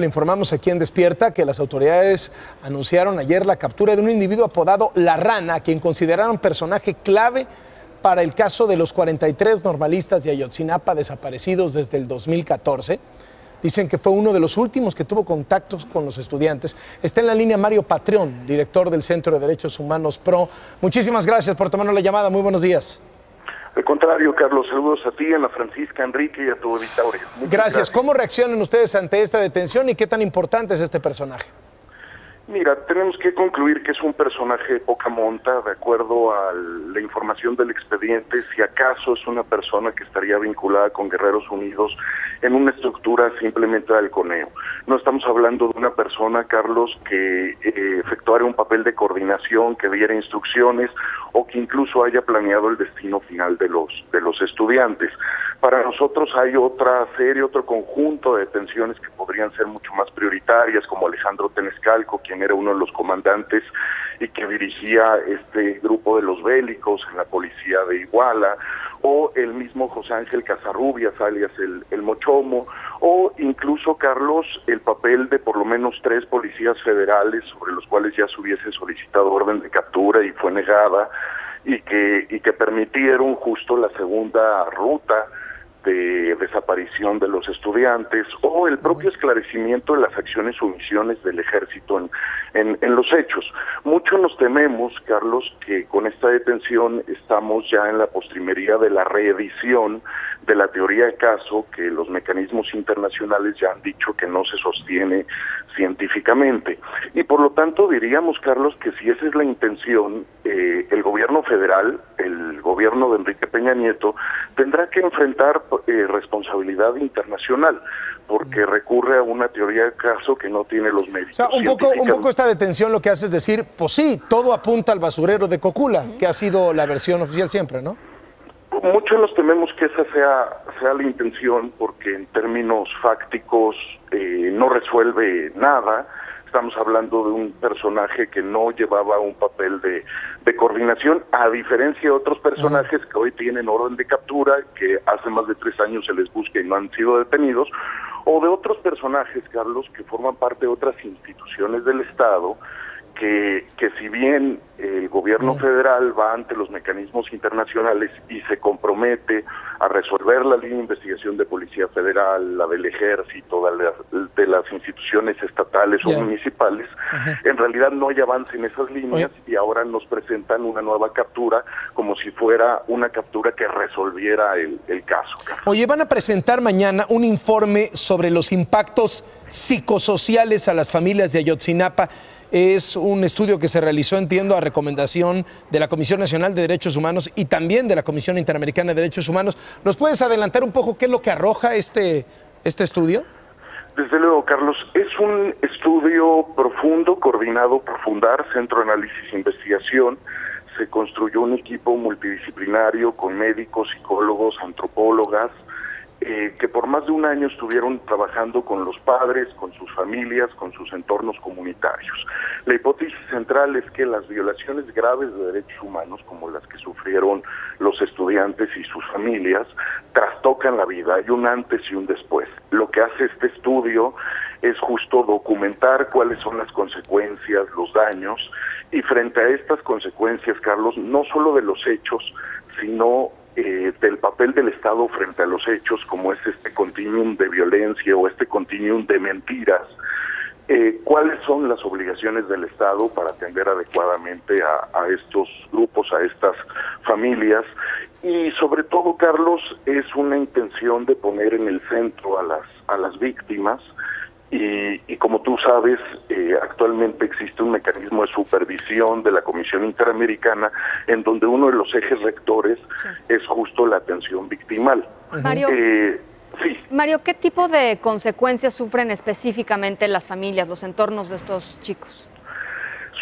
Le informamos aquí en Despierta que las autoridades anunciaron ayer la captura de un individuo apodado La Rana, a quien consideraron personaje clave para el caso de los 43 normalistas de Ayotzinapa desaparecidos desde el 2014. Dicen que fue uno de los últimos que tuvo contactos con los estudiantes. Está en la línea Mario Patrión, director del Centro de Derechos Humanos PRO. Muchísimas gracias por tomarnos la llamada. Muy buenos días. Al contrario, Carlos, saludos a ti, a Ana Francisca, Enrique y a tu auditorio. Gracias. ¿Cómo reaccionan ustedes ante esta detención y qué tan importante es este personaje? Mira, tenemos que concluir que es un personaje de poca monta, de acuerdo a la información del expediente. Si acaso es una persona que estaría vinculada con Guerreros Unidos en una estructura simplemente de halconeo. No estamos hablando de una persona, Carlos, que efectuara un papel de coordinación, que diera instrucciones o que incluso haya planeado el destino final de los estudiantes. Para nosotros hay otra serie, otro conjunto de detenciones que podrían ser mucho más prioritarias, como Alejandro Tenescalco, quien era uno de los comandantes y que dirigía este grupo de los bélicos en la policía de Iguala, o el mismo José Ángel Casarrubias, alias el Mochomo, o incluso, Carlos, el papel de por lo menos 3 policías federales sobre los cuales ya se hubiese solicitado orden de captura y fue negada, y que permitieron justo la segunda ruta de desaparición de los estudiantes, o el propio esclarecimiento de las acciones o omisiones del ejército en los hechos. Mucho nos tememos, Carlos, que con esta detención estamos ya en la postrimería de la reedición de la teoría de caso, que los mecanismos internacionales ya han dicho que no se sostiene científicamente. Y por lo tanto diríamos, Carlos, que si esa es la intención, el gobierno federal, el gobierno de Enrique Peña Nieto, tendrá que enfrentar responsabilidad internacional, porque recurre a una teoría de caso que no tiene los méritos. O sea, un poco esta detención lo que hace es decir, pues sí, todo apunta al basurero de Cocula, que ha sido la versión oficial siempre, ¿no? Muchos nos tememos que esa sea la intención, porque en términos fácticos no resuelve nada. Estamos hablando de un personaje que no llevaba un papel de coordinación, a diferencia de otros personajes que hoy tienen orden de captura, que hace más de 3 años se les busca y no han sido detenidos, o de otros personajes, Carlos, que forman parte de otras instituciones del Estado, que si bien el gobierno federal va ante los mecanismos internacionales y se compromete a resolver la línea de investigación de Policía Federal, la del Ejército, de las instituciones estatales o municipales, en realidad no hay avance en esas líneas y ahora nos presentan una nueva captura como si fuera una captura que resolviera el caso. Oye, van a presentar mañana un informe sobre los impactos psicosociales a las familias de Ayotzinapa. Es un estudio que se realizó, entiendo, a recomendación de la Comisión Nacional de Derechos Humanos y también de la Comisión Interamericana de Derechos Humanos. ¿Nos puedes adelantar un poco qué es lo que arroja este estudio? Desde luego, Carlos, es un estudio profundo, coordinado por Fundar, Centro de Análisis e Investigación. Se construyó un equipo multidisciplinario con médicos, psicólogos, antropólogas, que por más de un año estuvieron trabajando con los padres, con sus familias, con sus entornos comunitarios. La hipótesis central es que las violaciones graves de derechos humanos, como las que sufrieron los estudiantes y sus familias, trastocan la vida. Hay un antes y un después. Lo que hace este estudio es justo documentar cuáles son las consecuencias, los daños, y frente a estas consecuencias, Carlos, no solo de los hechos, sino del papel del Estado frente a los hechos, como es este continuum de violencia o este continuum de mentiras, cuáles son las obligaciones del Estado para atender adecuadamente a estos grupos, a estas familias, y sobre todo, Carlos, es una intención de poner en el centro a las víctimas. Y como tú sabes, actualmente existe un mecanismo de supervisión de la Comisión Interamericana en donde uno de los ejes rectores es justo la atención victimal. Mario, sí. Mario, ¿qué tipo de consecuencias sufren específicamente las familias, los entornos de estos chicos?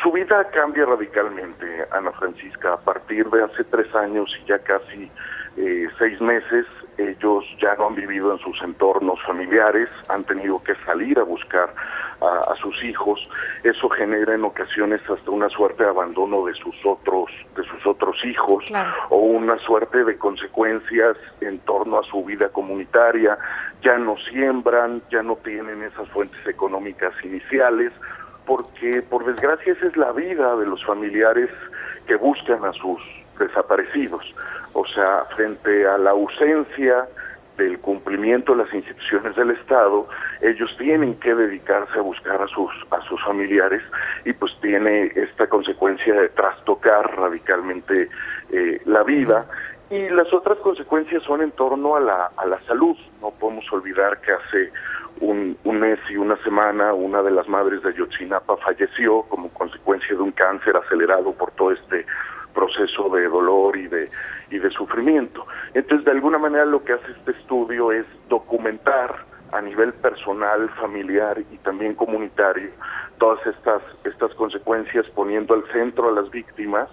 Su vida cambia radicalmente, Ana Francisca. A partir de hace 3 años y ya casi 6 meses, ellos ya no han vivido en sus entornos familiares, han tenido que salir a buscar a sus hijos. Eso genera en ocasiones hasta una suerte de abandono de sus otros hijos, claro, o una suerte de consecuencias en torno a su vida comunitaria, ya no siembran, ya no tienen esas fuentes económicas iniciales, porque por desgracia esa es la vida de los familiares que buscan a sus desaparecidos. O sea, frente a la ausencia del cumplimiento de las instituciones del Estado, ellos tienen que dedicarse a buscar a sus familiares, y pues tiene esta consecuencia de trastocar radicalmente la vida. Y las otras consecuencias son en torno a la salud. No podemos olvidar que hace un mes y una semana una de las madres de Ayotzinapa falleció como consecuencia de un cáncer acelerado por todo este proceso de dolor y de sufrimiento. Entonces, de alguna manera lo que hace este estudio es documentar a nivel personal, familiar y también comunitario todas estas consecuencias, poniendo al centro a las víctimas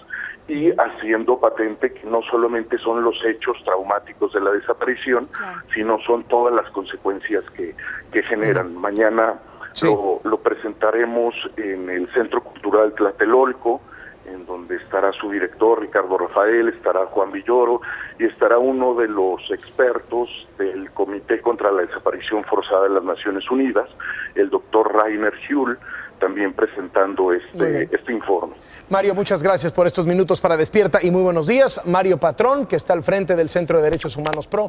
y haciendo patente que no solamente son los hechos traumáticos de la desaparición, sino son todas las consecuencias que generan. Mañana lo presentaremos en el Centro Cultural Tlatelolco, en donde estará su director Ricardo Rafael, estará Juan Villoro y estará uno de los expertos del Comité contra la Desaparición Forzada de las Naciones Unidas, el doctor Rainer Hull, también presentando este informe. Mario, muchas gracias por estos minutos para Despierta y muy buenos días. Mario Patrón, que está al frente del Centro de Derechos Humanos PRO.